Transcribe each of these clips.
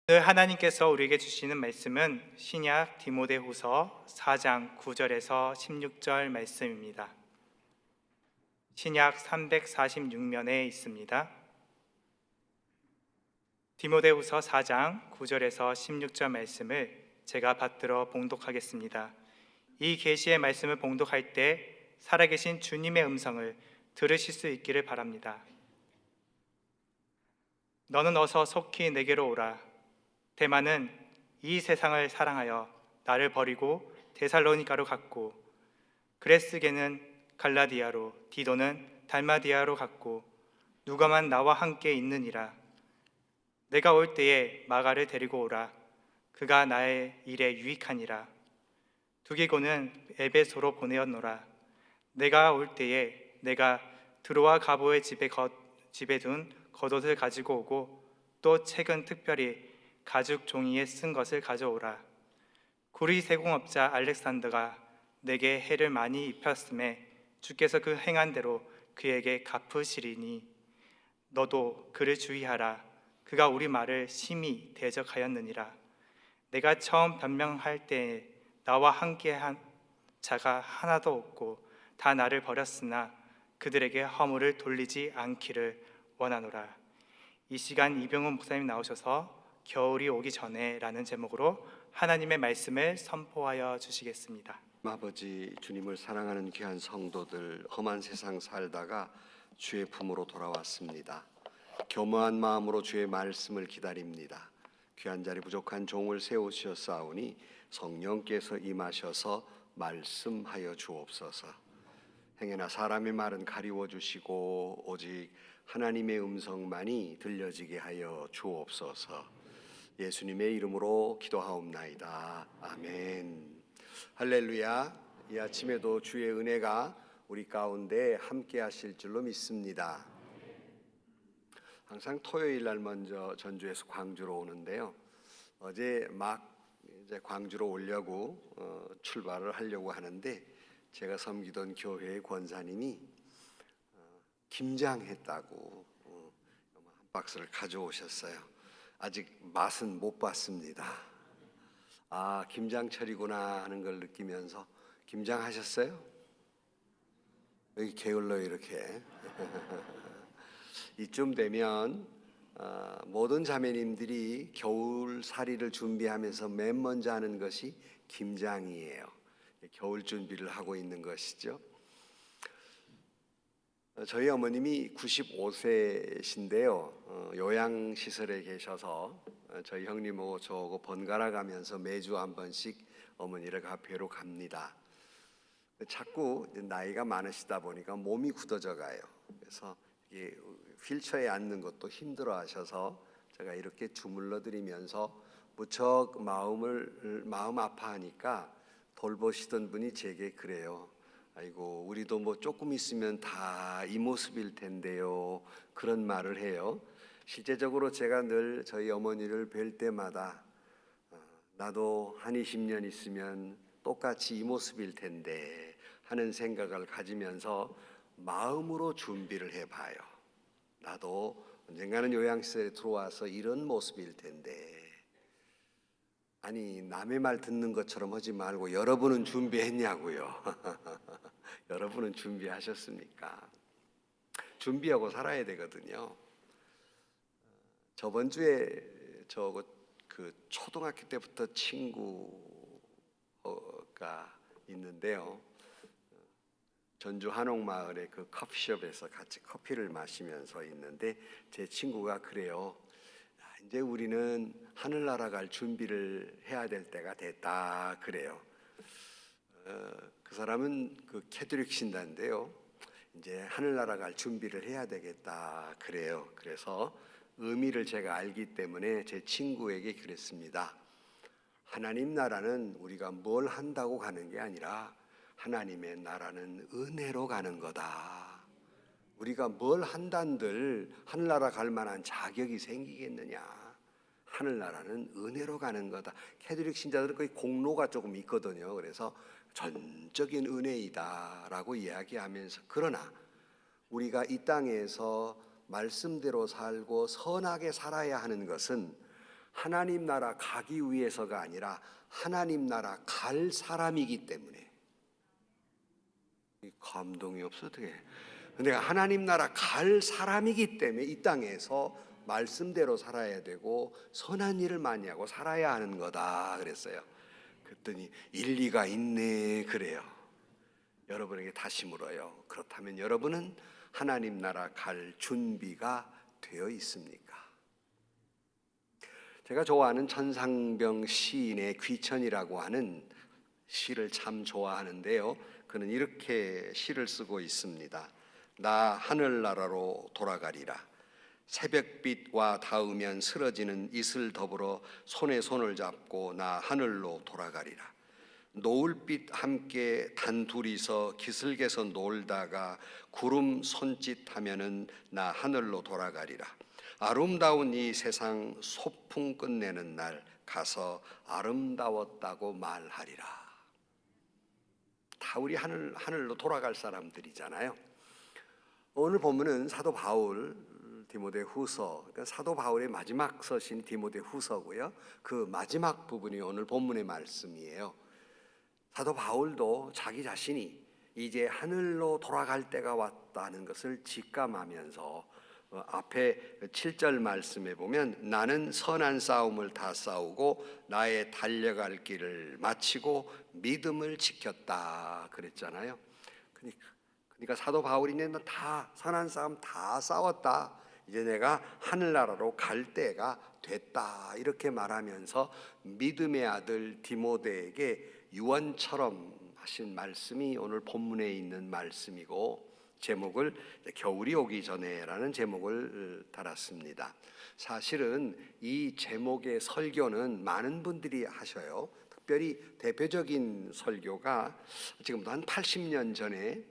오늘 하나님께서 우리에게 주시는 말씀은 신약 디모데후서 4장 9절에서 16절 말씀입니다. 신약 346면에 있습니다. 디모데후서 4장 9절에서 16절 말씀을 제가 받들어 봉독하겠습니다. 이 계시의 말씀을 봉독할 때 살아계신 주님의 음성을 들으실 수 있기를 바랍니다. 너는 어서 속히 내게로 오라. 데마는 이 세상을 사랑하여 나를 버리고 데살로니가로 갔고, 그레스게는 갈라디아로, 디도는 달마디아로 갔고, 누가만 나와 함께 있느니라. 내가 올 때에 마가를 데리고 오라. 그가 나의 일에 유익하니라. 두기고는 에베소로 보내었노라. 내가 올 때에 내가 드로아 가보의 집에 둔 겉옷을 가지고 오고, 또 책은 특별히 가죽 종이에 쓴 것을 가져오라. 구리 세공업자 알렉산더가 내게 해를 많이 입혔음에 주께서 그 행한 대로 그에게 갚으시리니 너도 그를 주의하라. 그가 우리 말을 심히 대적하였느니라. 내가 처음 변명할 때에 나와 함께한 자가 하나도 없고 다 나를 버렸으나 그들에게 허물을 돌리지 않기를 원하노라. 이 시간 이병훈 목사님 나오셔서 겨울이 오기 전에 라는 제목으로 하나님의 말씀을 선포하여 주시겠습니다. 아버지, 주님을 사랑하는 귀한 성도들, 험한 세상 살다가 주의 품으로 돌아왔습니다. 겸허한 마음으로 주의 말씀을 기다립니다. 귀한 자리 부족한 종을 세우셨사오니 성령께서 임하셔서 말씀하여 주옵소서. 행여나 사람의 말은 가리워 주시고 오직 하나님의 음성만이 들려지게 하여 주옵소서. 예수님의 이름으로 기도하옵나이다. 아멘. 할렐루야. 이 아침에도 주의 은혜가 우리 가운데 함께 하실 줄로 믿습니다. 항상 토요일 날 먼저 전주에서 광주로 오는데요. 어제 막 이제 광주로 오려고 출발을 하려고 하는데 제가 섬기던 교회의 권사님이 김장했다고 한 박스를 가져오셨어요. 아직 맛은 못 봤습니다. 아, 김장철이구나 하는 걸 느끼면서. 김장하셨어요? 여기 게을러 이렇게. 이쯤 되면 모든 자매님들이 겨울살이를 준비하면서 맨 먼저 하는 것이 김장이에요. 겨울 준비를 하고 있는 것이죠. 저희 어머님이 95세신데요. 요양시설에 계셔서 저희 형님하고 저하고 번갈아 가면서 매주 한 번씩 어머니를 뵈러 갑니다. 자꾸 나이가 많으시다 보니까 몸이 굳어져 가요. 그래서 이게 휠체어에 앉는 것도 힘들어 하셔서 제가 이렇게 주물러 드리면서 무척 마음 아파하니까 돌보시던 분이 제게 그래요. 아이고, 우리도 뭐 조금 있으면 다 이 모습일 텐데요. 그런 말을 해요. 실제적으로 제가 늘 저희 어머니를 뵐 때마다 나도 한 20년 있으면 똑같이 이 모습일 텐데 하는 생각을 가지면서 마음으로 준비를 해봐요. 나도 언젠가는 요양시설에 들어와서 이런 모습일 텐데. 아니, 남의 말 듣는 것처럼 하지 말고 여러분은 준비했냐고요. 여러분은 준비하셨습니까? 준비하고 살아야 되거든요. 저번 주에 그 초등학교 때부터 친구가 있는데요. 전주 한옥마을의 그 커피숍에서 같이 커피를 마시면서 있는데 제 친구가 그래요. 이제 우리는 하늘나라 갈 준비를 해야 될 때가 됐다 그래요. 그 사람은 그 캐톨릭 신자인데요. 이제 하늘나라 갈 준비를 해야 되겠다 그래요. 그래서 의미를 제가 알기 때문에 제 친구에게 그랬습니다. 하나님 나라는 우리가 뭘 한다고 가는 게 아니라 하나님의 나라는 은혜로 가는 거다. 우리가 뭘 한단들 하늘나라 갈 만한 자격이 생기겠느냐. 하늘나라는 은혜로 가는 거다. 캐톨릭 신자들은 거의 공로가 조금 있거든요. 그래서 전적인 은혜이다라고 이야기하면서, 그러나 우리가 이 땅에서 말씀대로 살고 선하게 살아야 하는 것은 하나님 나라 가기 위해서가 아니라 하나님 나라 갈 사람이기 때문에. 감동이 없어 어떻게? 내가 하나님 나라 갈 사람이기 때문에 이 땅에서 말씀대로 살아야 되고 선한 일을 많이 하고 살아야 하는 거다 그랬어요. 그랬더니 일리가 있네 그래요. 여러분에게 다시 물어요. 그렇다면 여러분은 하나님 나라 갈 준비가 되어 있습니까? 제가 좋아하는 천상병 시인의 귀천이라고 하는 시를 참 좋아하는데요. 그는 이렇게 시를 쓰고 있습니다. 나 하늘나라로 돌아가리라. 새벽빛과 닿으면 쓰러지는 이슬 더불어 손에 손을 잡고 나 하늘로 돌아가리라. 노을빛 함께 단둘이서 기슭에서 놀다가 구름 손짓하면은 나 하늘로 돌아가리라. 아름다운 이 세상 소풍 끝내는 날 가서 아름다웠다고 말하리라. 다 우리 하늘로 돌아갈 사람들이잖아요. 오늘 본문은 사도 바울 디모데후서, 그러니까 사도 바울의 마지막 서신 디모데후서고요. 그 마지막 부분이 오늘 본문의 말씀이에요. 사도 바울도 자기 자신이 이제 하늘로 돌아갈 때가 왔다는 것을 직감하면서 앞에 7절 말씀에 보면 나는 선한 싸움을 다 싸우고 나의 달려갈 길을 마치고 믿음을 지켰다 그랬잖아요. 그러니까 사도 바울이 이제 다 선한 싸움 다 싸웠다. 이제 내가 하늘나라로 갈 때가 됐다 이렇게 말하면서 믿음의 아들 디모데에게 유언처럼 하신 말씀이 오늘 본문에 있는 말씀이고 제목을 겨울이 오기 전에라는 제목을 달았습니다. 사실은 이 제목의 설교는 많은 분들이 하셔요. 특별히 대표적인 설교가 지금부터 한 80년 전에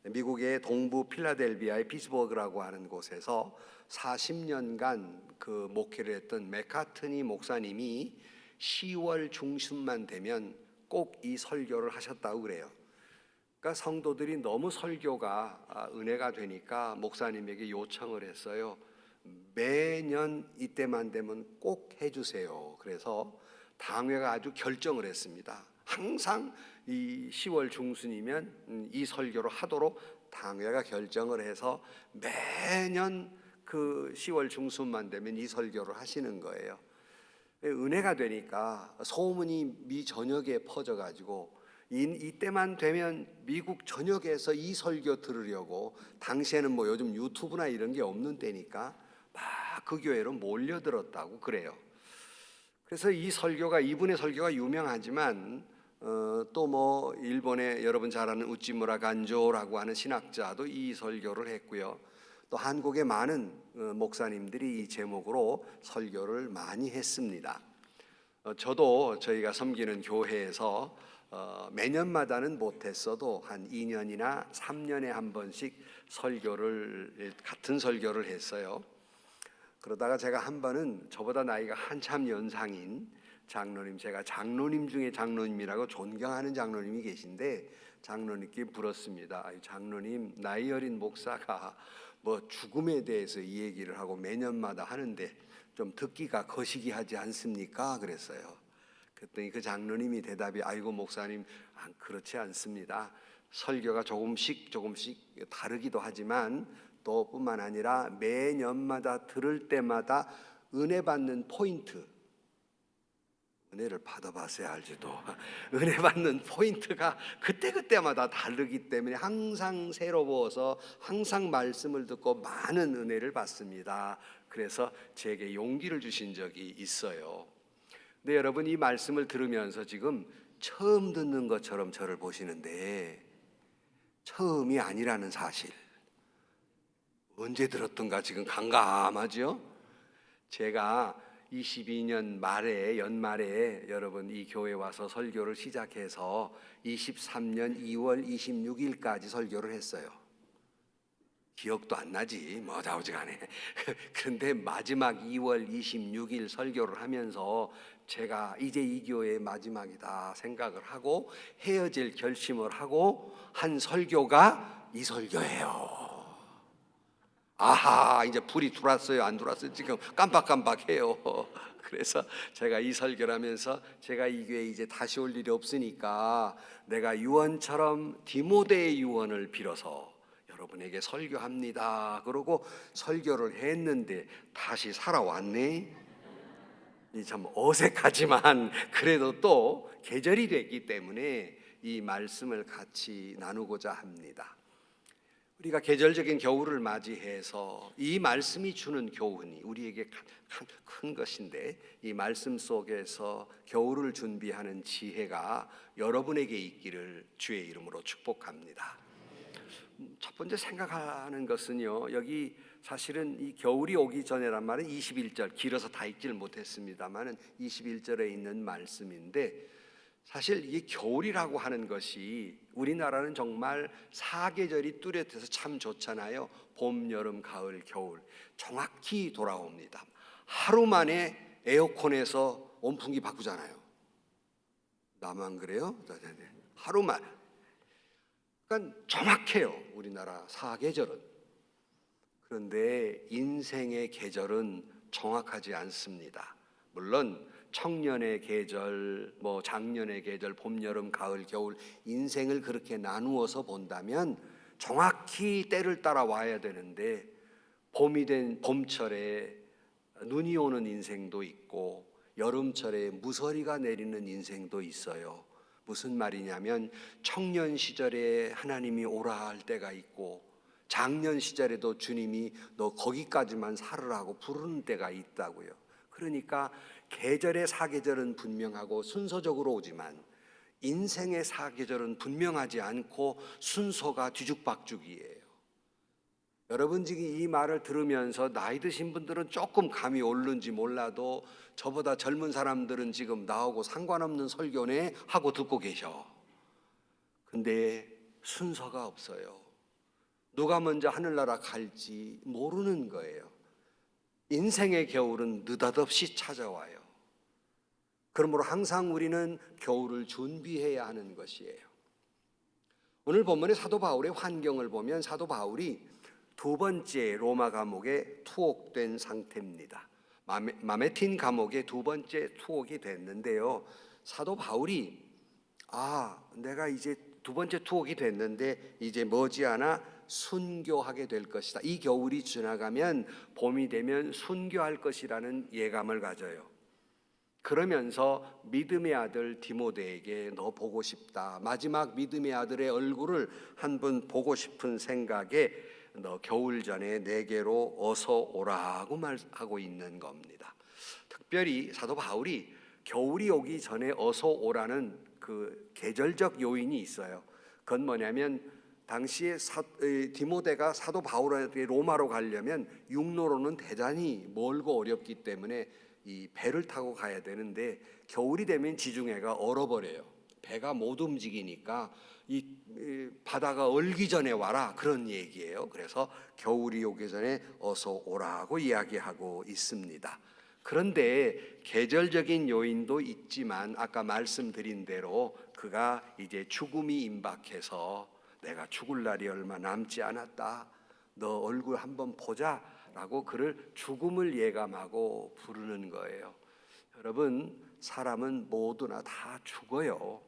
미국의 동부 필라델비아의 피츠버그라고 하는 곳에서 40년간 그 목회를 했던 맥카트니 목사님이 10월 중순만 되면 꼭 이 설교를 하셨다고 그래요. 그러니까 성도들이 너무 설교가 은혜가 되니까 목사님에게 요청을 했어요. 매년 이때만 되면 꼭 해주세요. 그래서 당회가 아주 결정을 했습니다. 항상 이 10월 중순이면 이 설교를 하도록 당회가 결정을 해서 매년 그 10월 중순만 되면 이 설교를 하시는 거예요. 은혜가 되니까 소문이 미 전역에 퍼져가지고 이때만 되면 미국 전역에서 이 설교 들으려고 당시에는 뭐 요즘 유튜브나 이런 게 없는 때니까 막 그 교회로 몰려들었다고 그래요. 그래서 이 설교가 이분의 설교가 유명하지만 또 뭐 일본의 여러분 잘 아는 우찌무라 간조라고 하는 신학자도 이 설교를 했고요. 또 한국의 많은 목사님들이 이 제목으로 설교를 많이 했습니다. 저도 저희가 섬기는 교회에서 매년마다는 못했어도 한 2년이나 3년에 한 번씩 같은 설교를 했어요. 그러다가 제가 한 번은 저보다 나이가 한참 연상인 장로님, 제가 장로님 중에 장로님이라고 존경하는 장로님이 계신데 장로님께 물었습니다. 장로님, 나이 어린 목사가 뭐 죽음에 대해서 이 얘기를 하고 매년마다 하는데 좀 듣기가 거시기하지 않습니까? 그랬어요. 그랬더니 그 장로님이 대답이 아이고 목사님, 그렇지 않습니다. 설교가 조금씩 다르기도 하지만 또 뿐만 아니라 매년마다 들을 때마다 은혜 받는 포인트, 은혜를 받아봤어야 알지도 은혜 받는 포인트가 그때그때마다 다르기 때문에 항상 새로워서 항상 말씀을 듣고 많은 은혜를 받습니다. 그래서 제게 용기를 주신 적이 있어요. 근데 여러분 이 말씀을 들으면서 지금 처음 듣는 것처럼 저를 보시는데 처음이 아니라는 사실, 언제 들었던가 지금 감감하죠? 제가 22년 말에 연말에 여러분 이 교회 와서 설교를 시작해서 23년 2월 26일까지 설교를 했어요. 기억도 안 나지 뭐 자우지간에. 그런데 마지막 2월 26일 설교를 하면서 제가 이제 이 교회의 마지막이다 생각을 하고 헤어질 결심을 하고 한 설교가 이 설교예요. 아하, 이제 불이 들어왔어요, 안 들어왔어요? 지금 깜빡깜빡해요. 그래서 제가 이 설교를 하면서 제가 이 교회에 이제 다시 올 일이 없으니까 내가 유언처럼 디모데의 유언을 빌어서 여러분에게 설교합니다. 그러고 설교를 했는데 다시 살아왔네. 이 참 어색하지만 그래도 또 계절이 됐기 때문에 이 말씀을 같이 나누고자 합니다. 우리가 계절적인 겨울을 맞이해서 이 말씀이 주는 교훈이 우리에게 큰 것인데, 이 말씀 속에서 겨울을 준비하는 지혜가 여러분에게 있기를 주의 이름으로 축복합니다. 첫 번째 생각하는 것은요, 여기 사실은 이 겨울이 오기 전에란 말은 21절, 길어서 다 읽지를 못했습니다만은 21절에 있는 말씀인데, 사실 이 겨울이라고 하는 것이 우리나라는 정말 사계절이 뚜렷해서 참 좋잖아요. 봄, 여름, 가을, 겨울 정확히 돌아옵니다. 하루 만에 에어컨에서 온풍기 바꾸잖아요. 나만 그래요? 하루만. 그러니까 정확해요, 우리나라 사계절은. 그런데 인생의 계절은 정확하지 않습니다. 물론 청년의 계절, 장년의 계절, 봄, 여름, 가을, 겨울, 인생을 그렇게 나누어서 본다면 정확히 때를 따라 와야 되는데, 봄이 된 봄철에 눈이 오는 인생도 있고 여름철에 무서리가 내리는 인생도 있어요. 무슨 말이냐면 청년 시절에 하나님이 오라 할 때가 있고 장년 시절에도 주님이 너 거기까지만 살으라고 부르는 때가 있다고요. 그러니까 계절의 사계절은 분명하고 순서적으로 오지만 인생의 사계절은 분명하지 않고 순서가 뒤죽박죽이에요. 여러분 지금 이 말을 들으면서 나이 드신 분들은 조금 감이 오르는지 몰라도 저보다 젊은 사람들은 지금 나하고 상관없는 설교네 하고 듣고 계셔. 근데 순서가 없어요. 누가 먼저 하늘나라 갈지 모르는 거예요. 인생의 겨울은 느닷없이 찾아와요. 그러므로 항상 우리는 겨울을 준비해야 하는 것이에요. 오늘 본문의 사도 바울의 환경을 보면 사도 바울이 두 번째 로마 감옥에 투옥된 상태입니다. 마메틴 감옥에 두 번째 투옥이 됐는데요, 사도 바울이 내가 이제 두 번째 투옥이 됐는데 이제 머지않아 순교하게 될 것이다. 이 겨울이 지나가면 봄이 되면 순교할 것이라는 예감을 가져요. 그러면서 믿음의 아들 디모데에게 너 보고 싶다, 마지막 믿음의 아들의 얼굴을 한 번 보고 싶은 생각에 너 겨울 전에 내게로 어서 오라고 말하고 있는 겁니다. 특별히 사도 바울이 겨울이 오기 전에 어서 오라는 그 계절적 요인이 있어요. 그건 뭐냐면 당시에 디모데가 사도 바울에게 로마로 가려면 육로로는 대단히 멀고 어렵기 때문에 이 배를 타고 가야 되는데 겨울이 되면 지중해가 얼어버려요. 배가 못 움직이니까 이 바다가 얼기 전에 와라, 그런 얘기예요. 그래서 겨울이 오기 전에 어서 오라고 이야기하고 있습니다. 그런데 계절적인 요인도 있지만 아까 말씀드린 대로 그가 이제 죽음이 임박해서 내가 죽을 날이 얼마 남지 않았다, 너 얼굴 한번 보자 라고 그를 죽음을 예감하고 부르는 거예요. 여러분, 사람은 모두나 다 죽어요.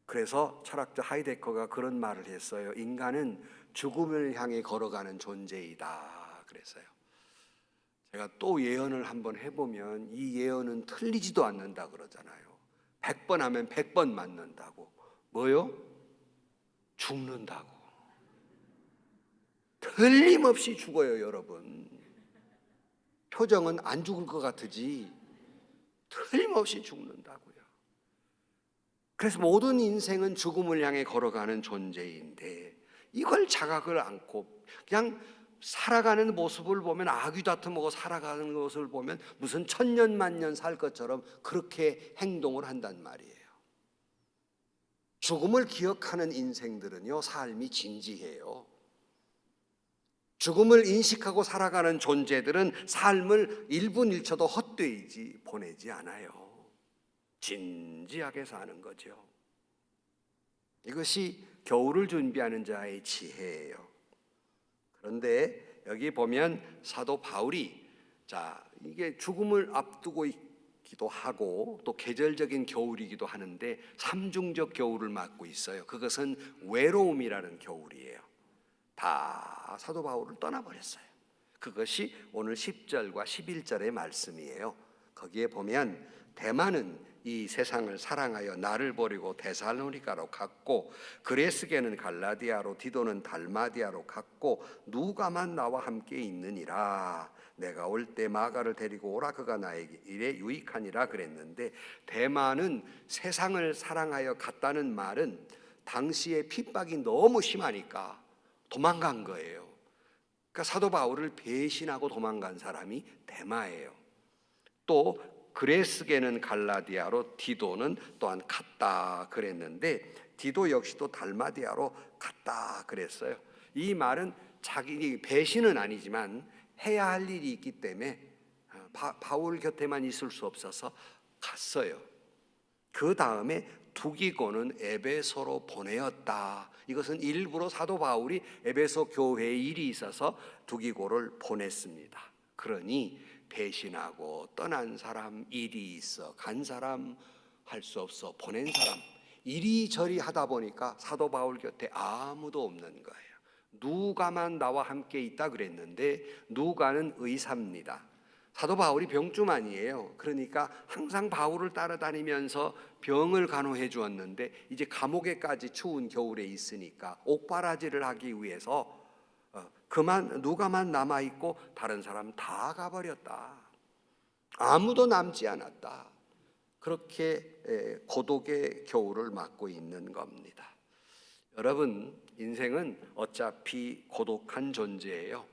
그래서 철학자 하이데커가 그런 말을 했어요. 인간은 죽음을 향해 걸어가는 존재이다 그랬어요. 제가 또 예언을 한번 해보면 이 예언은 틀리지도 않는다 그러잖아요. 100번 하면 100번 맞는다고. 뭐요? 죽는다고. 틀림없이 죽어요, 여러분. 표정은 안 죽을 것 같으지 틀림없이 죽는다고요. 그래서 모든 인생은 죽음을 향해 걸어가는 존재인데 이걸 자각을 않고 그냥 살아가는 모습을 보면 아귀 다툼하고 살아가는 것을 보면 무슨 천년 만년 살 것처럼 그렇게 행동을 한단 말이에요. 죽음을 기억하는 인생들은요, 삶이 진지해요. 죽음을 인식하고 살아가는 존재들은 삶을 1분 1초도 헛되이 보내지 않아요. 진지하게 사는 거죠. 이것이 겨울을 준비하는 자의 지혜예요. 그런데 여기 보면 사도 바울이 이게 죽음을 앞두고 있기도 하고 또 계절적인 겨울이기도 하는데 삼중적 겨울을 맞고 있어요. 그것은 외로움이라는 겨울이에요. 다 사도 바울을 떠나버렸어요. 그것이 오늘 10절과 11절의 말씀이에요. 거기에 보면 대만은 이 세상을 사랑하여 나를 버리고 데살로니가로 갔고 그레스게는 갈라디아로 디도는 달마디아로 갔고 누가만 나와 함께 있느니라. 내가 올 때 마가를 데리고 오라. 그가 나에게 일에 유익하니라 그랬는데, 대만은 세상을 사랑하여 갔다는 말은 당시에 핍박이 너무 심하니까 도망간 거예요. 그러니까 사도 바울을 배신하고 도망간 사람이 데마예요. 또 그레스게는 갈라디아로 디도는 또한 갔다 그랬는데 디도 역시 또 달마디아로 갔다 그랬어요. 이 말은 자기 배신은 아니지만 해야 할 일이 있기 때문에 바울 곁에만 있을 수 없어서 갔어요. 그 다음에 두기고는 에베소로 보내었다. 이것은 일부러 사도 바울이 에베소 교회에 일이 있어서 두기고를 보냈습니다. 그러니 배신하고 떠난 사람, 일이 있어 간 사람, 할 수 없어 보낸 사람, 이리저리 하다 보니까 사도 바울 곁에 아무도 없는 거예요. 누가만 나와 함께 있다 그랬는데 누가는 의사입니다. 사도 바울이 병주만이에요. 그러니까 항상 바울을 따라다니면서 병을 간호해 주었는데 이제 감옥에까지 추운 겨울에 있으니까 옥바라지를 하기 위해서 누가만 남아있고 다른 사람 다 가버렸다. 아무도 남지 않았다. 그렇게 고독의 겨울을 맞고 있는 겁니다. 여러분, 인생은 어차피 고독한 존재예요.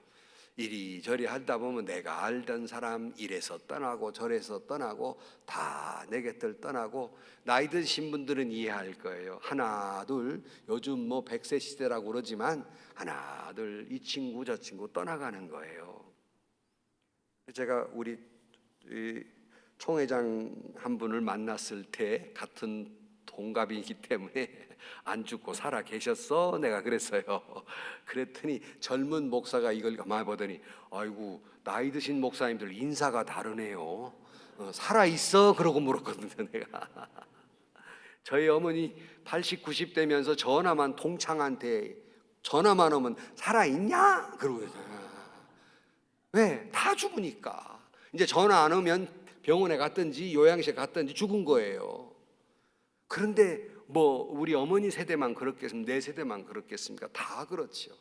이리저리 하다 보면 내가 알던 사람 이래서 떠나고 저래서 떠나고 다 내 곁을 떠나고, 나이 드신 분들은 이해할 거예요. 하나 둘, 요즘 뭐 100세 시대라고 그러지만 하나 둘 이 친구 저 친구 떠나가는 거예요. 제가 우리 총회장 한 분을 만났을 때 같은 동갑이기 때문에 안 죽고 살아 계셨어? 내가 그랬어요. 그랬더니 젊은 목사가 이걸 가만히 보더니 아이고 나이 드신 목사님들 인사가 다르네요. 살아 있어? 그러고 물었거든요. 내가 저희 어머니 80, 90대면서 전화만 동창한테 전화만 오면 살아 있냐? 그러고 왜? 다 죽으니까. 이제 전화 안 오면 병원에 갔든지 요양실에 갔든지 죽은 거예요. 그런데 뭐 우리 어머니 세대만 그렇겠습니까? 내 세대만 그렇겠습니까? 다 그렇죠.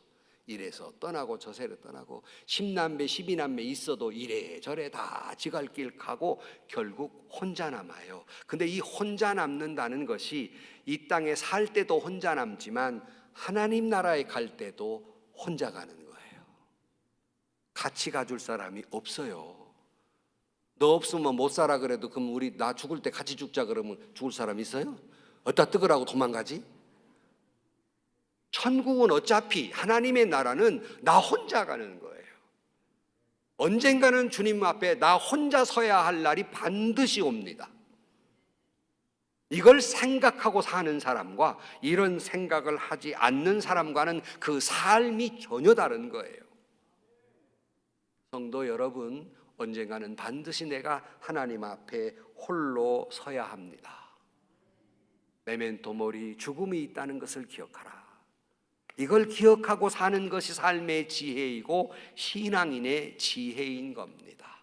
이래서 떠나고 저래서 떠나고 10남매 12남매 있어도 이래저래 다 지갈 길 가고 결국 혼자 남아요. 근데 이 혼자 남는다는 것이 이 땅에 살 때도 혼자 남지만 하나님 나라에 갈 때도 혼자 가는 거예요. 같이 가줄 사람이 없어요. 너 없으면 못 살아 그래도 그럼 우리 나 죽을 때 같이 죽자 그러면 죽을 사람 있어요? 어디다 뜨거라고 도망가지? 천국은 어차피 하나님의 나라는 나 혼자 가는 거예요. 언젠가는 주님 앞에 나 혼자 서야 할 날이 반드시 옵니다. 이걸 생각하고 사는 사람과 이런 생각을 하지 않는 사람과는 그 삶이 전혀 다른 거예요. 성도 여러분, 언젠가는 반드시 내가 하나님 앞에 홀로 서야 합니다. 메멘토 모리, 죽음이 있다는 것을 기억하라. 이걸 기억하고 사는 것이 삶의 지혜이고 신앙인의 지혜인 겁니다.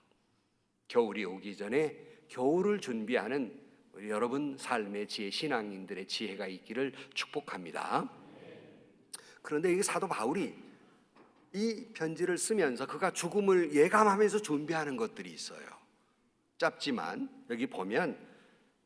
겨울이 오기 전에 겨울을 준비하는 우리 여러분 삶의 지혜, 신앙인들의 지혜가 있기를 축복합니다. 그런데 이 사도 바울이 이 편지를 쓰면서 그가 죽음을 예감하면서 준비하는 것들이 있어요. 짧지만 여기 보면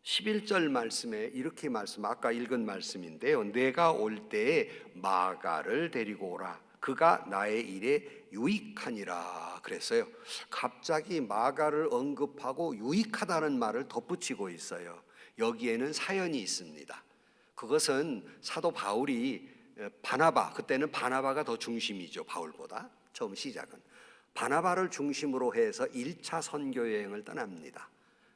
11절 말씀에 이렇게 아까 읽은 말씀인데요. 내가 올 때에 마가를 데리고 오라. 그가 나의 일에 유익하니라 그랬어요. 갑자기 마가를 언급하고 유익하다는 말을 덧붙이고 있어요. 여기에는 사연이 있습니다. 그것은 사도 바울이 바나바, 그때는 바나바가 더 중심이죠. 바울보다 처음 시작은 바나바를 중심으로 해서 1차 선교 여행을 떠납니다.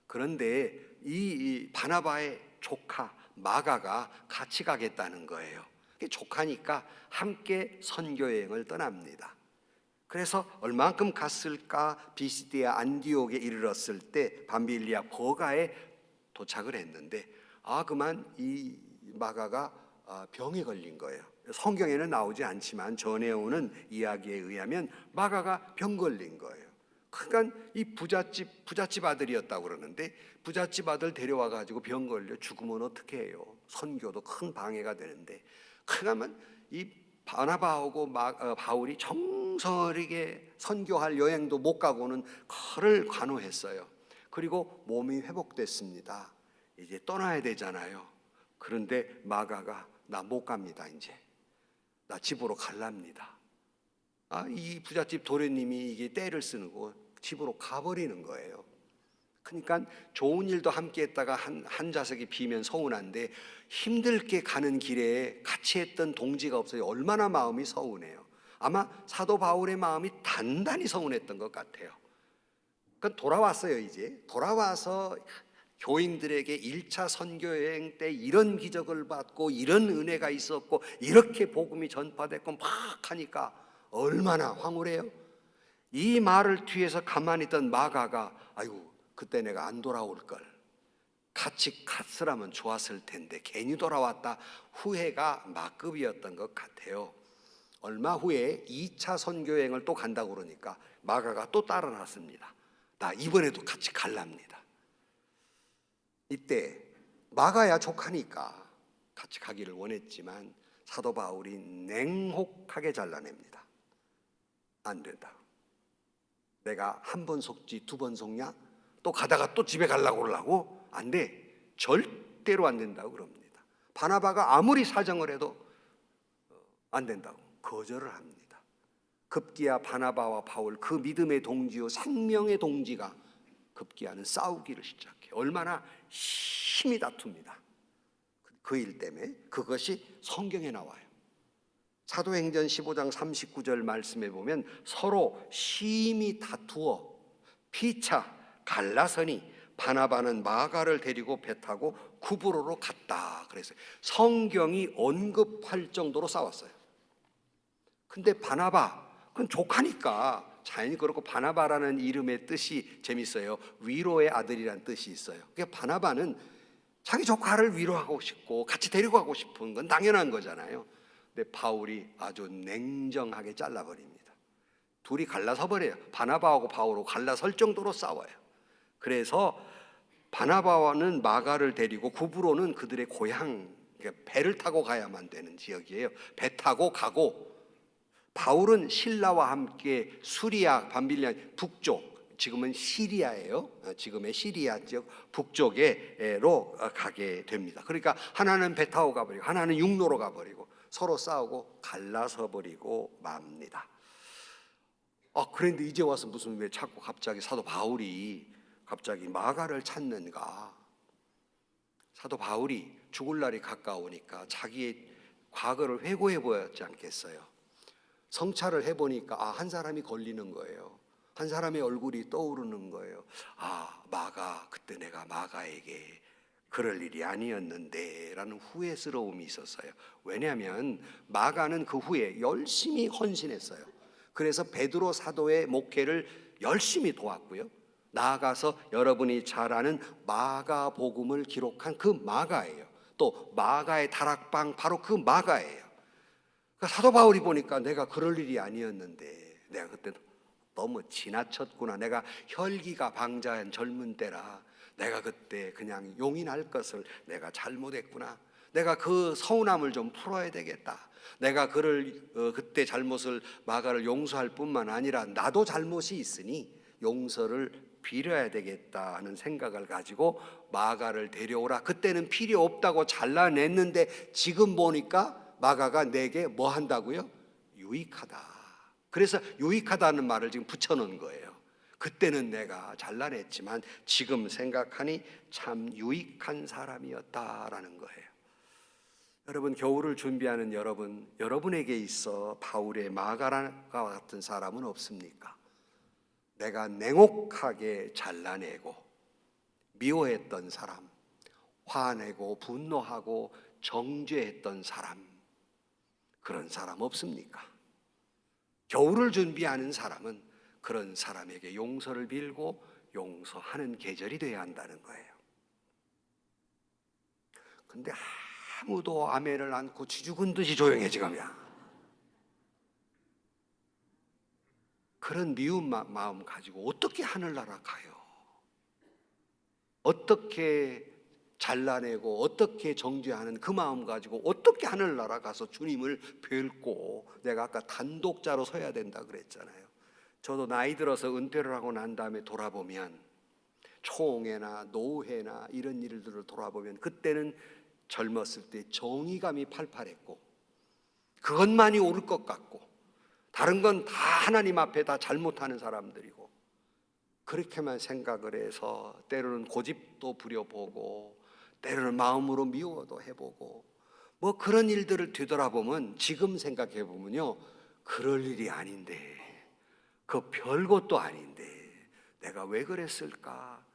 그런데 이 바나바의 조카 마가가 같이 가겠다는 거예요. 조카니까 함께 선교 여행을 떠납니다. 그래서 얼만큼 갔을까? 비시디아 안디옥에 이르렀을 때 밤빌리아 버가에 도착을 했는데 그만 이 마가가 병에 걸린 거예요. 성경에는 나오지 않지만 전해오는 이야기에 의하면 마가가 병 걸린 거예요. 그러니까 이 부잣집 아들이었다고 그러는데 부잣집 아들 데려와 가지고 병 걸려 죽으면 어떻게 해요? 선교도 큰 방해가 되는데 그러면 이 바나바하고 바울이 정성스럽게 선교할 여행도 못 가고는 그를 간호했어요. 그리고 몸이 회복됐습니다. 이제 떠나야 되잖아요. 그런데 마가가 나 못 갑니다. 이제 나 집으로 갈랍니다. 이 부잣집 도련님이 이게 때를 쓰고 집으로 가버리는 거예요. 그러니까 좋은 일도 함께 했다가 한 좌석이 비면 서운한데 힘들게 가는 길에 같이 했던 동지가 없어요. 얼마나 마음이 서운해요. 아마 사도 바울의 마음이 단단히 서운했던 것 같아요. 그러니까 돌아왔어요. 이제 돌아와서 교인들에게 1차 선교여행 때 이런 기적을 받고 이런 은혜가 있었고 이렇게 복음이 전파됐고 막 하니까 얼마나 황홀해요. 이 말을 뒤에서 가만히 있던 마가가 아이고 그때 내가 안 돌아올 걸, 같이 갔으라면 좋았을 텐데 괜히 돌아왔다, 후회가 막급이었던 것 같아요. 얼마 후에 2차 선교여행을 또 간다고 그러니까 마가가 또 따라 나섭니다. 나 이번에도 같이 갈랍니다. 이때 마가야 조카니까 같이 가기를 원했지만 사도 바울이 냉혹하게 잘라냅니다. 안 된다. 내가 한 번 속지 두 번 속냐? 또 가다가 또 집에 가려고 그러려고? 안 돼. 절대로 안 된다고 그럽니다. 바나바가 아무리 사정을 해도 안 된다고 거절을 합니다. 급기야 바나바와 바울, 그 믿음의 동지요 생명의 동지가 급기야는 싸우기를 시작해. 얼마나 심히 다툽니다. 그 일 때문에. 그것이 성경에 나와요. 사도행전 15장 39절 말씀에 보면 서로 심히 다투어 피차 갈라서니 바나바는 마가를 데리고 배 타고 구브로로 갔다. 그래서 성경이 언급할 정도로 싸웠어요. 근데 바나바, 그건 조카니까 자연히 그렇고, 바나바라는 이름의 뜻이 재밌어요. 위로의 아들이란 뜻이 있어요. 그러니까 바나바는 자기 조카를 위로하고 싶고 같이 데리고 가고 싶은 건 당연한 거잖아요. 근데 바울이 아주 냉정하게 잘라버립니다. 둘이 갈라서 버려요. 바나바하고 바울하고 갈라설 정도로 싸워요. 그래서 바나바와는 마가를 데리고 구브로는 그들의 고향, 그러니까 배를 타고 가야만 되는 지역이에요. 배 타고 가고, 바울은 신라와 함께 수리아, 밤빌리아 북쪽, 지금은 시리아예요. 지금의 시리아 지역 북쪽에로 가게 됩니다. 그러니까 하나는 배 타고 가버리고 하나는 육로로 가버리고 서로 싸우고 갈라서 버리고 맙니다. 그런데 이제 와서 무슨 왜 자꾸 갑자기 사도 바울이 갑자기 마가를 찾는가? 사도 바울이 죽을 날이 가까우니까 자기의 과거를 회고해 보였지 않겠어요? 성찰을 해보니까 한 사람이 걸리는 거예요. 한 사람의 얼굴이 떠오르는 거예요. 마가, 그때 내가 마가에게 그럴 일이 아니었는데 라는 후회스러움이 있었어요. 왜냐하면 마가는 그 후에 열심히 헌신했어요. 그래서 베드로 사도의 목회를 열심히 도왔고요, 나아가서 여러분이 잘 아는 마가복음을 기록한 그 마가예요. 또 마가의 다락방, 바로 그 마가예요. 그러니까 사도 바울이 보니까 내가 그럴 일이 아니었는데, 내가 그때 너무 지나쳤구나, 내가 혈기가 방자한 젊은 때라 내가 그때 그냥 용인할 것을 내가 잘못했구나, 내가 그 서운함을 좀 풀어야 되겠다, 내가 그때 잘못을 마가를 용서할 뿐만 아니라 나도 잘못이 있으니 용서를 빌어야 되겠다 하는 생각을 가지고 마가를 데려오라. 그때는 필요 없다고 잘라냈는데 지금 보니까 마가가 내게 뭐 한다고요? 유익하다. 그래서 유익하다는 말을 지금 붙여놓은 거예요. 그때는 내가 잘라냈지만 지금 생각하니 참 유익한 사람이었다라는 거예요. 여러분, 겨울을 준비하는 여러분에게 있어 바울의 마가와 같은 사람은 없습니까? 내가 냉혹하게 잘라내고 미워했던 사람, 화내고 분노하고 정죄했던 사람, 그런 사람 없습니까? 겨울을 준비하는 사람은 그런 사람에게 용서를 빌고 용서하는 계절이 돼야 한다는 거예요. 근데 아무도 아멘을 않고 쥐죽은 듯이 조용해지가면 그런 미운 마음 가지고 어떻게 하늘나라 가요? 어떻게 잘라내고 어떻게 정죄하는 그 마음 가지고 어떻게 하늘나라 가서 주님을 뵙고, 내가 아까 단독자로 서야 된다 그랬잖아요. 저도 나이 들어서 은퇴를 하고 난 다음에 돌아보면, 총회나 노회나 이런 일들을 돌아보면, 그때는 젊었을 때 정의감이 팔팔했고 그것만이 옳을 것 같고 다른 건 다 하나님 앞에 다 잘못하는 사람들이고, 그렇게만 생각을 해서 때로는 고집도 부려보고 때로는 마음으로 미워도 해보고, 뭐 그런 일들을 뒤돌아보면, 지금 생각해 보면요, 그럴 일이 아닌데, 그 별것도 아닌데 내가 왜 그랬을까?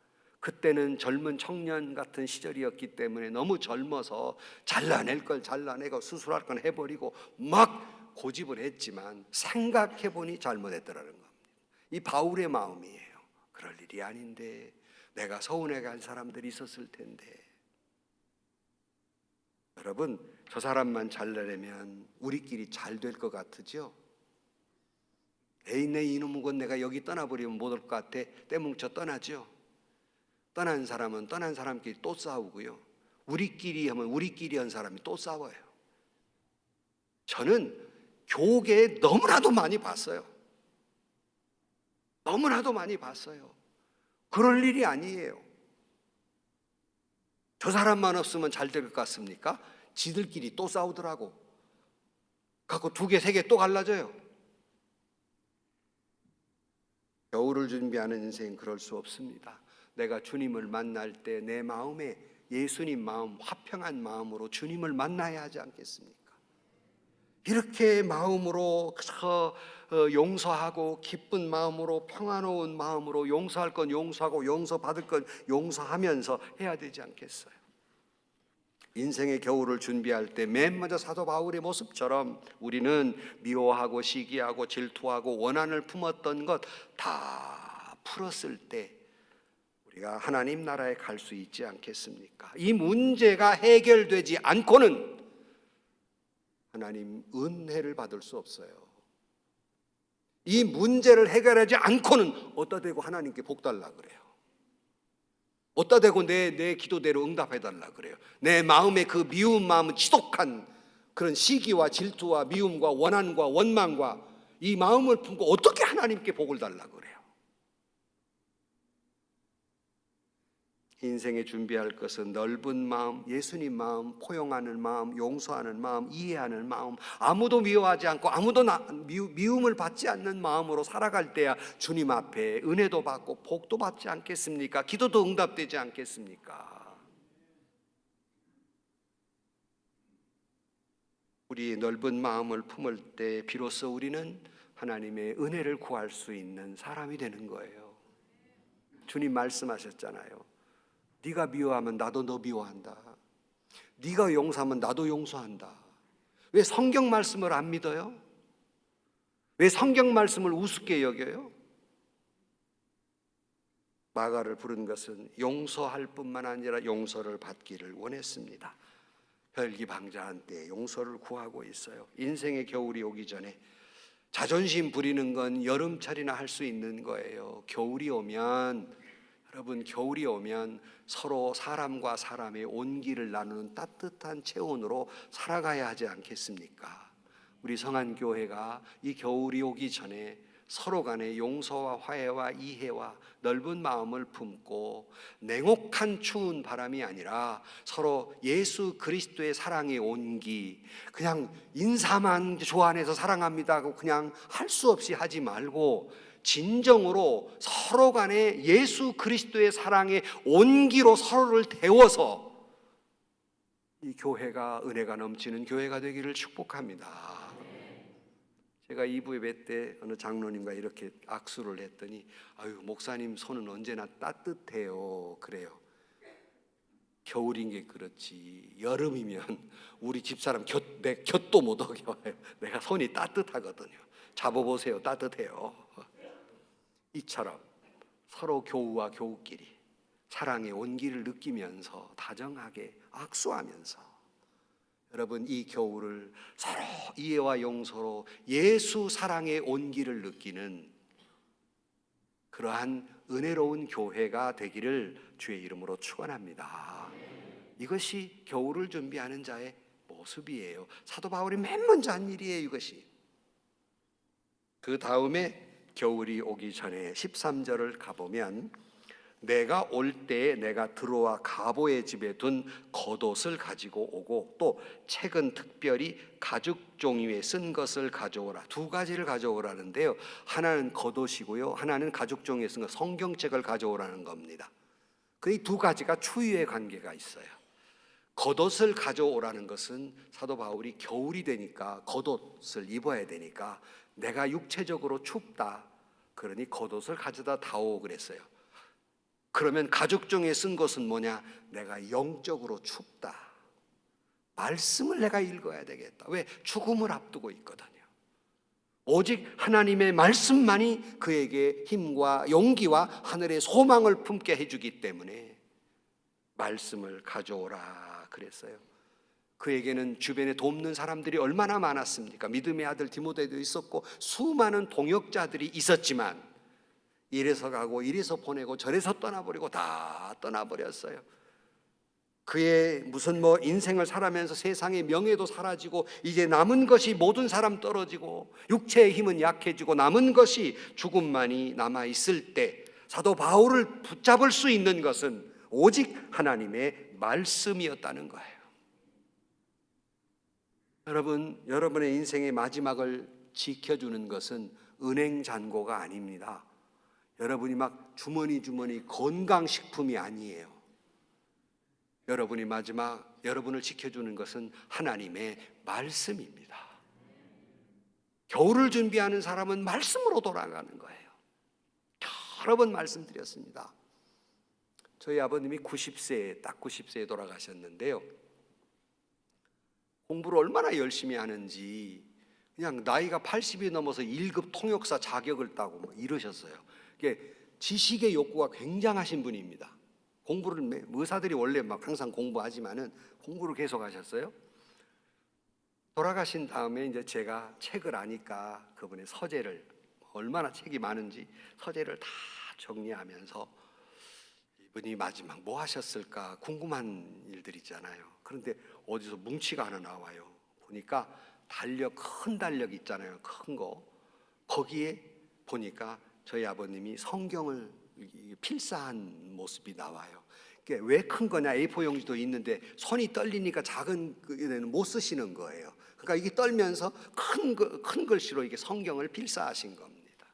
그때는 젊은 청년 같은 시절이었기 때문에 너무 젊어서 잘라낼 걸 잘라내고 수술할 건 해버리고 막 고집을 했지만, 생각해 보니 잘못했더라는 겁니다. 이 바울의 마음이에요. 그럴 일이 아닌데, 내가 서운해간 사람들이 있었을 텐데. 여러분, 저 사람만 잘라내면 우리끼리 잘 될 것 같으죠? 에이, 내 이놈은 내가 여기 떠나버리면 못 올 것 같아. 떼뭉쳐 떠나죠. 떠난 사람은 떠난 사람끼리 또 싸우고요, 우리끼리 하면 우리끼리 한 사람이 또 싸워요. 저는 교계에 너무나도 많이 봤어요. 너무나도 많이 봤어요. 그럴 일이 아니에요. 저 사람만 없으면 잘 될 것 같습니까? 지들끼리 또 싸우더라고. 갖고 2개, 3개 또 갈라져요. 겨울을 준비하는 인생, 그럴 수 없습니다. 내가 주님을 만날 때 내 마음에 예수님 마음, 화평한 마음으로 주님을 만나야 하지 않겠습니까? 이렇게 마음으로 용서하고 기쁜 마음으로, 평안로운 마음으로, 용서할 건 용서하고 용서받을 건 용서하면서 해야 되지 않겠어요? 인생의 겨울을 준비할 때 맨 먼저 사도 바울의 모습처럼 우리는 미워하고 시기하고 질투하고 원한을 품었던 것 다 풀었을 때 우리가 하나님 나라에 갈 수 있지 않겠습니까? 이 문제가 해결되지 않고는 하나님 은혜를 받을 수 없어요. 이 문제를 해결하지 않고는 어디다 대고 하나님께 복 달라 그래요. 어디다 대고 내 기도대로 응답해달라 그래요. 내 마음의 그 미운 마음은 지독한 그런 시기와 질투와 미움과 원한과 원망과 이 마음을 품고 어떻게 하나님께 복을 달라 그래요. 인생에 준비할 것은 넓은 마음, 예수님 마음, 포용하는 마음, 용서하는 마음, 이해하는 마음, 아무도 미워하지 않고 아무도 미움을 받지 않는 마음으로 살아갈 때야 주님 앞에 은혜도 받고 복도 받지 않겠습니까? 기도도 응답되지 않겠습니까? 우리 넓은 마음을 품을 때 비로소 우리는 하나님의 은혜를 구할 수 있는 사람이 되는 거예요. 주님 말씀하셨잖아요. 네가 미워하면 나도 너 미워한다. 네가 용서하면 나도 용서한다. 왜 성경 말씀을 안 믿어요? 왜 성경 말씀을 우습게 여겨요? 마가를 부른 것은 용서할 뿐만 아니라 용서를 받기를 원했습니다. 혈기방자한 때에 용서를 구하고 있어요. 인생의 겨울이 오기 전에 자존심 부리는 건 여름철이나 할 수 있는 거예요. 겨울이 오면, 여러분, 겨울이 오면 서로 사람과 사람의 온기를 나누는 따뜻한 체온으로 살아가야 하지 않겠습니까? 우리 성안교회가 이 겨울이 오기 전에 서로 간에 용서와 화해와 이해와 넓은 마음을 품고 냉혹한 추운 바람이 아니라 서로 예수 그리스도의 사랑의 온기, 그냥 인사만 좋아해서 사랑합니다 하고 그냥 할 수 없이 하지 말고 진정으로 서로 간에 예수 그리스도의 사랑의 온기로 서로를 데워서 이 교회가 은혜가 넘치는 교회가 되기를 축복합니다. 제가 2부 예배 때 어느 장로님과 이렇게 악수를 했더니, 아유, 목사님 손은 언제나 따뜻해요 그래요. 겨울인 게 그렇지 여름이면 우리 집사람 내 곁도 못 오게 와요. 내가 손이 따뜻하거든요. 잡아보세요. 따뜻해요. 이처럼 서로 교우와 교우끼리 사랑의 온기를 느끼면서 다정하게 악수하면서 여러분 이 겨울을 서로 이해와 용서로 예수 사랑의 온기를 느끼는 그러한 은혜로운 교회가 되기를 주의 이름으로 축원합니다. 이것이 겨울을 준비하는 자의 모습이에요. 사도 바울이 맨 먼저 한 일이에요. 이것이. 그 다음에 겨울이 오기 전에 13절을 가보면 내가 올 때에 내가 드로아 가보의 집에 둔 겉옷을 가지고 오고 또 책은 특별히 가죽 종이에 쓴 것을 가져오라. 두 가지를 가져오라는데요. 하나는 겉옷이고요. 하나는 가죽 종이에 쓴 것, 성경책을 가져오라는 겁니다. 그 이 두 가지가 추위의 관계가 있어요. 겉옷을 가져오라는 것은 사도 바울이 겨울이 되니까 겉옷을 입어야 되니까 내가 육체적으로 춥다. 그러니 겉옷을 가져다 다오 그랬어요. 그러면 가죽종이에 쓴 것은 뭐냐? 내가 영적으로 춥다. 말씀을 내가 읽어야 되겠다. 왜? 죽음을 앞두고 있거든요. 오직 하나님의 말씀만이 그에게 힘과 용기와 하늘의 소망을 품게 해주기 때문에 말씀을 가져오라 그랬어요. 그에게는 주변에 돕는 사람들이 얼마나 많았습니까? 믿음의 아들 디모데도 있었고 수많은 동역자들이 있었지만 이래서 가고 이래서 보내고 저래서 떠나버리고 다 떠나버렸어요. 그의 무슨 인생을 살아면서 세상의 명예도 사라지고 이제 남은 것이 모든 사람 떨어지고 육체의 힘은 약해지고 남은 것이 죽음만이 남아있을 때 사도 바울을 붙잡을 수 있는 것은 오직 하나님의 말씀이었다는 거예요. 여러분, 여러분의 인생의 마지막을 지켜주는 것은 은행 잔고가 아닙니다. 여러분이 막 주머니 건강식품이 아니에요. 여러분이 마지막 여러분을 지켜주는 것은 하나님의 말씀입니다. 겨울을 준비하는 사람은 말씀으로 돌아가는 거예요. 여러 번 말씀드렸습니다. 저희 아버님이 90세에 딱 90세에 돌아가셨는데요. 공부를 얼마나 열심히 하는지 그냥 나이가 80이 넘어서 1급 통역사 자격을 따고 이러셨어요. 지식의 욕구가 굉장하신 분입니다. 공부를 의사들이 원래 막 항상 공부하지만은 공부를 계속 하셨어요. 돌아가신 다음에 이제 제가 책을 아니까 그분의 서재를 얼마나 책이 많은지 서재를 다 정리하면서 이분이 마지막 뭐 하셨을까 궁금한 일들 있잖아요. 그런데 어디서 뭉치가 하나 나와요. 보니까 큰 달력 있잖아요. 큰 거. 거기에 보니까 저희 아버님이 성경을 필사한 모습이 나와요. 왜 큰 거냐? A4 용지도 있는데 손이 떨리니까 작은 거는 못 쓰시는 거예요. 그러니까 이게 떨면서 큰 글씨로 이게 성경을 필사하신 겁니다.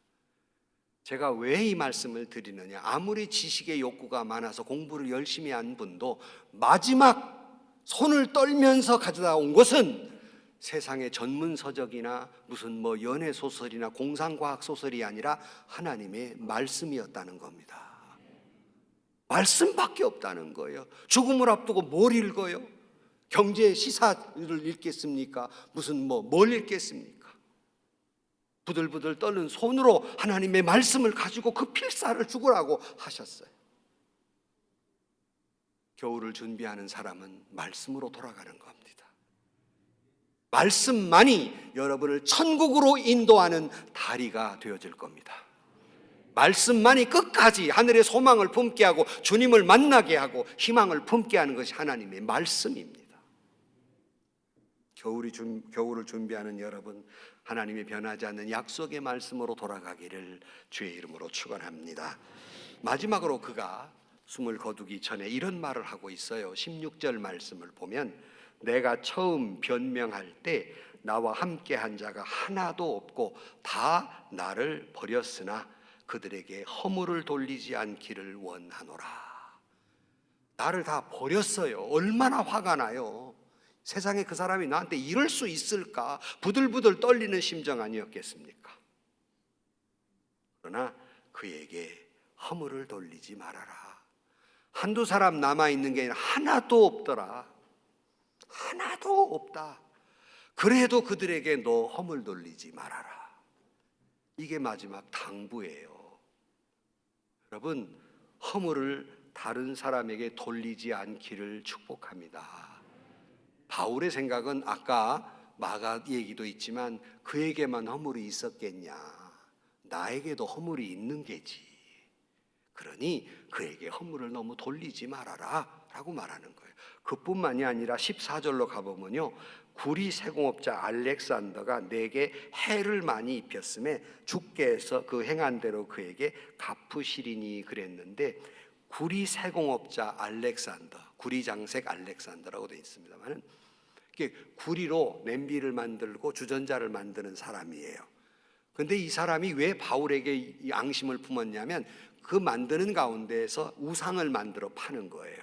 제가 왜 이 말씀을 드리느냐? 아무리 지식의 욕구가 많아서 공부를 열심히 한 분도 마지막 손을 떨면서 가져다 온 것은 세상의 전문 서적이나 무슨 연애 소설이나 공상과학 소설이 아니라 하나님의 말씀이었다는 겁니다. 말씀밖에 없다는 거예요. 죽음을 앞두고 뭘 읽어요? 경제 시사를 읽겠습니까? 무슨 뭘 읽겠습니까? 부들부들 떨는 손으로 하나님의 말씀을 가지고 그 필사를 죽으라고 하셨어요. 겨울을 준비하는 사람은 말씀으로 돌아가는 겁니다. 말씀만이 여러분을 천국으로 인도하는 다리가 되어질 겁니다. 말씀만이 끝까지 하늘의 소망을 품게 하고 주님을 만나게 하고 희망을 품게 하는 것이 하나님의 말씀입니다. 겨울을 준비하는 여러분, 하나님의 변하지 않는 약속의 말씀으로 돌아가기를 주의 이름으로 축원합니다. 마지막으로 그가 숨을 거두기 전에 이런 말을 하고 있어요. 16절 말씀을 보면 내가 처음 변명할 때 나와 함께 한 자가 하나도 없고 다 나를 버렸으나 그들에게 허물을 돌리지 않기를 원하노라. 나를 다 버렸어요. 얼마나 화가 나요. 세상에 그 사람이 나한테 이럴 수 있을까? 부들부들 떨리는 심정 아니었겠습니까? 그러나 그에게 허물을 돌리지 말아라. 한두 사람 남아있는 게 아니라 하나도 없더라. 하나도 없다. 그래도 그들에게 너 허물 돌리지 말아라. 이게 마지막 당부예요. 여러분, 허물을 다른 사람에게 돌리지 않기를 축복합니다. 바울의 생각은 아까 마가 얘기도 있지만 그에게만 허물이 있었겠냐? 나에게도 허물이 있는 게지. 그러니 그에게 허물을 너무 돌리지 말아라 라고 말하는 거예요. 그뿐만이 아니라 14절로 가보면요, 구리 세공업자 알렉산더가 내게 해를 많이 입혔음에 주께 해서 그 행한 대로 그에게 갚으시리니 그랬는데, 구리 세공업자 알렉산더, 구리장색 알렉산더라고 되어 있습니다만, 구리로 냄비를 만들고 주전자를 만드는 사람이에요. 근데 이 사람이 왜 바울에게 이 앙심을 품었냐면 그 만드는 가운데에서 우상을 만들어 파는 거예요,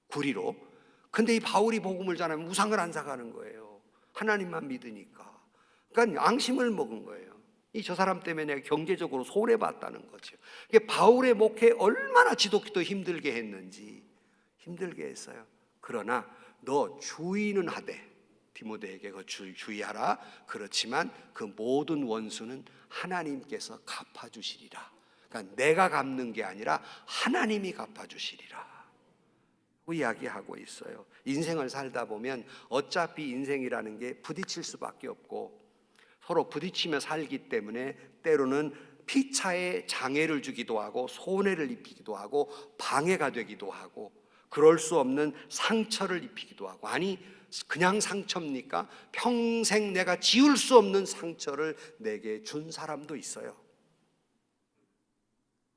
구리로. 근데 이 바울이 복음을 전하면 우상을 안 사가는 거예요. 하나님만 믿으니까. 그러니까 앙심을 먹은 거예요. 저 사람 때문에 내가 경제적으로 손해봤다는 거죠. 바울의 목회 얼마나 지독히도 힘들게 했는지, 힘들게 했어요. 그러나 너 주의는 하되, 디모데에게 그 주의하라. 그렇지만 그 모든 원수는 하나님께서 갚아주시리라. 그러니까 내가 갚는 게 아니라 하나님이 갚아주시리라 이야기하고 있어요. 인생을 살다 보면 어차피 인생이라는 게 부딪힐 수밖에 없고 서로 부딪히며 살기 때문에 때로는 피차에 장애를 주기도 하고 손해를 입히기도 하고 방해가 되기도 하고, 그럴 수 없는 상처를 입히기도 하고, 아니 그냥 상처입니까? 평생 내가 지울 수 없는 상처를 내게 준 사람도 있어요.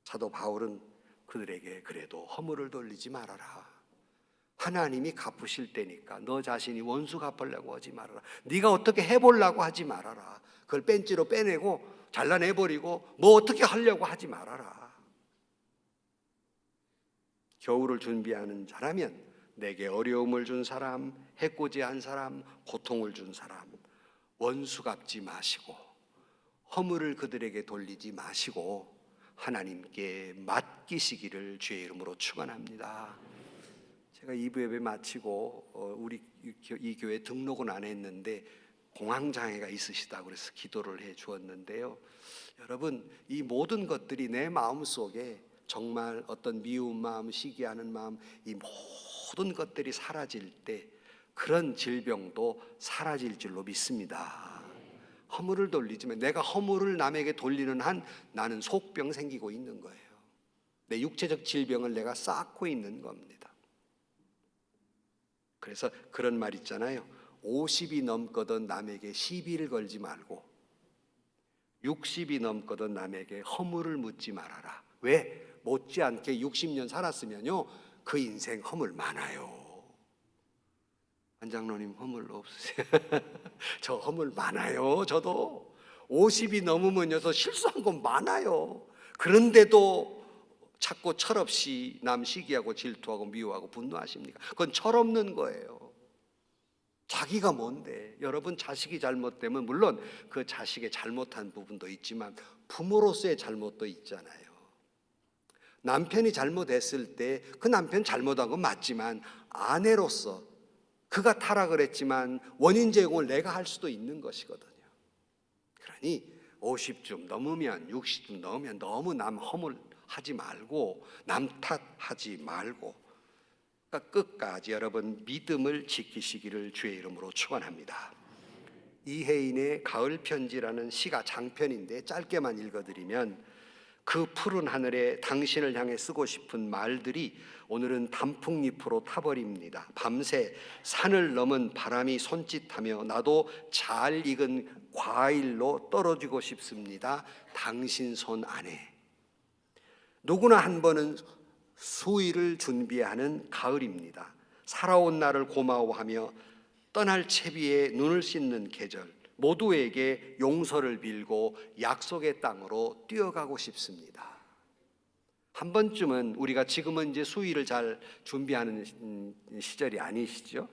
사도 바울은 그들에게 그래도 허물을 돌리지 말아라. 하나님이 갚으실 때니까 너 자신이 원수 갚으려고 하지 말아라. 네가 어떻게 해보려고 하지 말아라. 그걸 뺀지로 빼내고 잘라내버리고 뭐 어떻게 하려고 하지 말아라. 겨울을 준비하는 자라면 내게 어려움을 준 사람, 해코지한 사람, 고통을 준 사람 원수 갚지 마시고 허물을 그들에게 돌리지 마시고 하나님께 맡기시기를 주의 이름으로 축원합니다. 제가 2부 예배 마치고 우리 이 교회 등록은 안 했는데 공황장애가 있으시다고 그래서 기도를 해 주었는데요. 여러분, 이 모든 것들이 내 마음속에 정말 어떤 미운 마음, 시기하는 마음, 이 모든 것들이 사라질 때 그런 질병도 사라질 줄로 믿습니다. 허물을 돌리지만 내가 허물을 남에게 돌리는 한 나는 속병 생기고 있는 거예요. 내 육체적 질병을 내가 쌓고 있는 겁니다. 그래서 그런 말 있잖아요. 50이 넘거든 남에게 시비를 걸지 말고 60이 넘거든 남에게 허물을 묻지 말아라. 왜? 못지않게 60년 살았으면요 그 인생 허물 많아요. 안장로님 허물 없으세요? 저 허물 많아요. 저도 50이 넘으면요 저 실수한 건 많아요. 그런데도 자꾸 철없이 남 시기하고 질투하고 미워하고 분노하십니까? 그건 철없는 거예요. 자기가 뭔데? 여러분, 자식이 잘못되면 물론 그 자식의 잘못한 부분도 있지만 부모로서의 잘못도 있잖아요. 남편이 잘못했을 때 그 남편 잘못한 건 맞지만 아내로서 그가 타락을 했지만 원인 제공을 내가 할 수도 있는 것이거든요. 그러니 50쯤 넘으면 60쯤 넘으면 너무 남 허물하지 말고 남 탓하지 말고 그러니까 끝까지 여러분 믿음을 지키시기를 주의 이름으로 축원합니다. 이혜인의 가을 편지라는 시가 장편인데 짧게만 읽어드리면 그 푸른 하늘에 당신을 향해 쓰고 싶은 말들이 오늘은 단풍잎으로 타버립니다. 밤새 산을 넘은 바람이 손짓하며 나도 잘 익은 과일로 떨어지고 싶습니다. 당신 손 안에. 누구나 한 번은 수의를 준비하는 가을입니다. 살아온 날을 고마워하며 떠날 채비에 눈을 씻는 계절, 모두에게 용서를 빌고 약속의 땅으로 뛰어가고 싶습니다. 한 번쯤은 우리가 지금은 이제 수의를 잘 준비하는 시절이 아니시죠?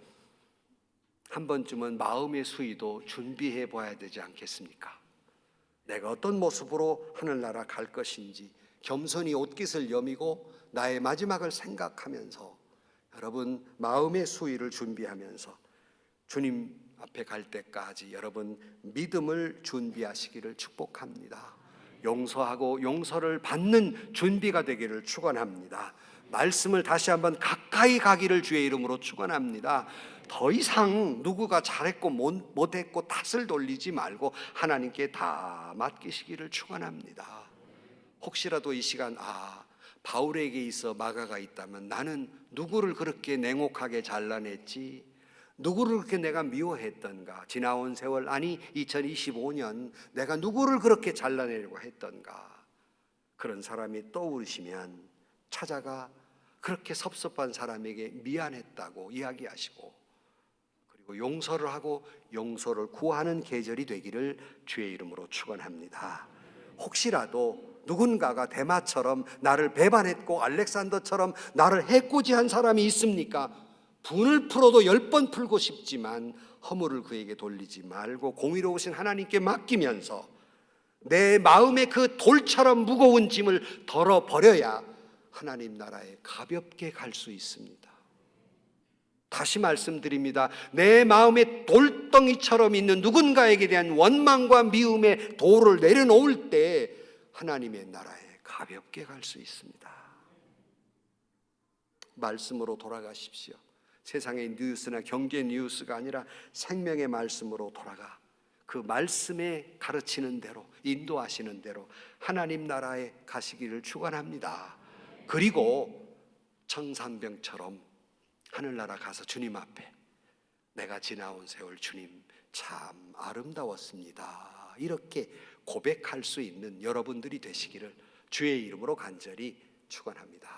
한 번쯤은 마음의 수의도 준비해 봐야 되지 않겠습니까? 내가 어떤 모습으로 하늘나라 갈 것인지 겸손히 옷깃을 여미고 나의 마지막을 생각하면서 여러분 마음의 수의를 준비하면서 주님 앞에 갈 때까지 여러분 믿음을 준비하시기를 축복합니다. 용서하고 용서를 받는 준비가 되기를 축원합니다. 말씀을 다시 한번 가까이 가기를 주의 이름으로 축원합니다. 더 이상 누구가 잘했고 못했고 탓을 돌리지 말고 하나님께 다 맡기시기를 축원합니다. 혹시라도 이 시간 바울에게 있어 마가가 있다면 나는 누구를 그렇게 냉혹하게 잘라냈지? 누구를 그렇게 내가 미워했던가? 지나온 세월, 아니 2025년 내가 누구를 그렇게 잘라내려고 했던가? 그런 사람이 떠오르시면 찾아가 그렇게 섭섭한 사람에게 미안했다고 이야기하시고, 그리고 용서를 하고 용서를 구하는 계절이 되기를 주의 이름으로 축원합니다. 혹시라도 누군가가 데마처럼 나를 배반했고 알렉산더처럼 나를 해코지한 사람이 있습니까? 분을 풀어도 10번 풀고 싶지만 허물을 그에게 돌리지 말고 공의로우신 하나님께 맡기면서 내 마음의 그 돌처럼 무거운 짐을 덜어버려야 하나님 나라에 가볍게 갈 수 있습니다. 다시 말씀드립니다. 내 마음에 돌덩이처럼 있는 누군가에게 대한 원망과 미움의 돌을 내려놓을 때 하나님의 나라에 가볍게 갈 수 있습니다. 말씀으로 돌아가십시오. 세상의 뉴스나 경제 뉴스가 아니라 생명의 말씀으로 돌아가 그 말씀에 가르치는 대로, 인도하시는 대로 하나님 나라에 가시기를 축원합니다. 그리고 청산병처럼 하늘나라 가서 주님 앞에 내가 지나온 세월 주님 참 아름다웠습니다, 이렇게 고백할 수 있는 여러분들이 되시기를 주의 이름으로 간절히 축원합니다.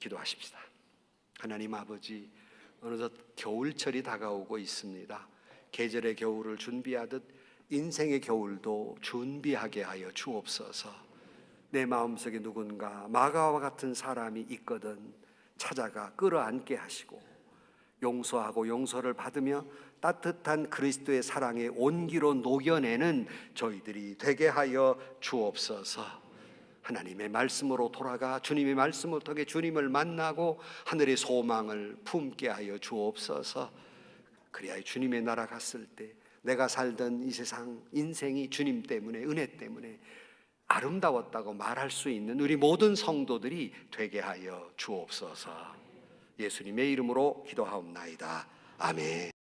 기도하십시다. 하나님 아버지, 어느덧 겨울철이 다가오고 있습니다. 계절의 겨울을 준비하듯 인생의 겨울도 준비하게 하여 주옵소서. 내 마음속에 누군가 마가와 같은 사람이 있거든 찾아가 끌어안게 하시고 용서하고 용서를 받으며 따뜻한 그리스도의 사랑의 온기로 녹여내는 저희들이 되게 하여 주옵소서. 하나님의 말씀으로 돌아가 주님의 말씀을 통해 주님을 만나고 하늘의 소망을 품게 하여 주옵소서. 그리하여 주님의 나라 갔을 때 내가 살던 이 세상 인생이 주님 때문에, 은혜 때문에 아름다웠다고 말할 수 있는 우리 모든 성도들이 되게 하여 주옵소서. 예수님의 이름으로 기도하옵나이다. 아멘.